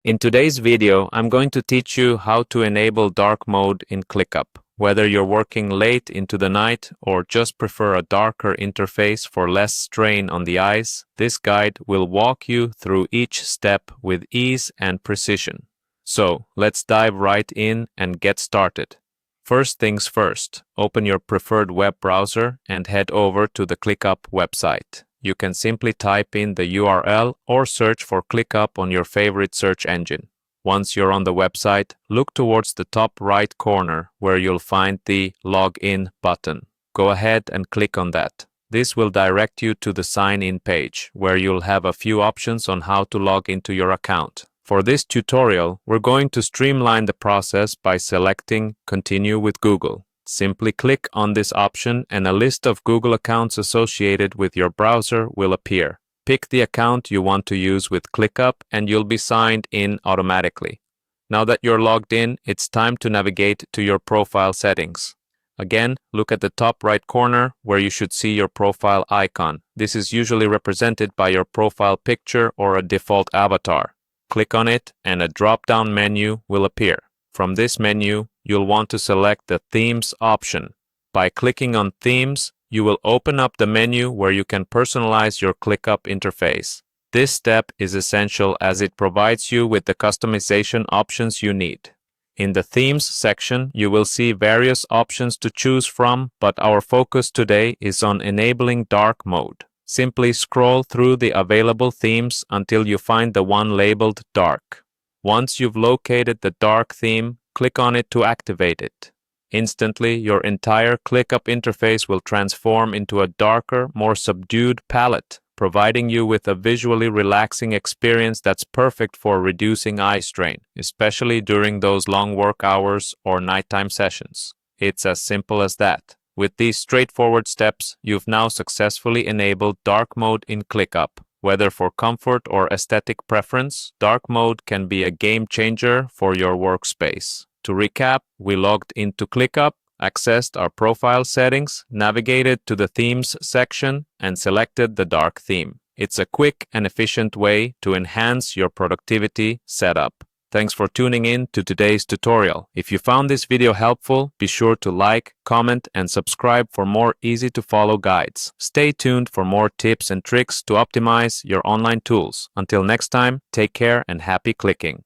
In today's video, I'm going to teach you how to enable dark mode in Clickup. Whether you're working late into the night or just prefer a darker interface for less strain on the eyes, this guide will walk you through each step with ease and precision. So, let's dive right in and get started. First things first, open your preferred web browser and head over to the Clickup website. You can simply type in the URL or search for Clickup on your favorite search engine. Once you're on the website, look towards the top right corner where you'll find the Login button. Go ahead and click on that. This will direct you to the Sign In page, where you'll have a few options on how to log into your account. For this tutorial, we're going to streamline the process by selecting Continue with Google. Simply click on this option and a list of Google accounts associated with your browser will appear. Pick the account you want to use with Clickup and you'll be signed in automatically. Now that you're logged in, it's time to navigate to your profile settings. Again, look at the top right corner where you should see your profile icon. This is usually represented by your profile picture or a default avatar. Click on it and a drop-down menu will appear. From this menu, you'll want to select the Themes option. By clicking on Themes, you will open up the menu where you can personalize your Clickup interface. This step is essential as it provides you with the customization options you need. In the Themes section, you will see various options to choose from, but our focus today is on enabling dark mode. Simply scroll through the available themes until you find the one labeled Dark. Once you've located the dark theme, click on it to activate it. Instantly, your entire Clickup interface will transform into a darker, more subdued palette, providing you with a visually relaxing experience that's perfect for reducing eye strain, especially during those long work hours or nighttime sessions. It's as simple as that. With these straightforward steps, you've now successfully enabled dark mode in Clickup. Whether for comfort or aesthetic preference, dark mode can be a game changer for your workspace. To recap, we logged into Clickup, accessed our profile settings, navigated to the Themes section, and selected the dark theme. It's a quick and efficient way to enhance your productivity setup. Thanks for tuning in to today's tutorial. If you found this video helpful, be sure to like, comment, and subscribe for more easy-to-follow guides. Stay tuned for more tips and tricks to optimize your online tools. Until next time, take care and happy clicking.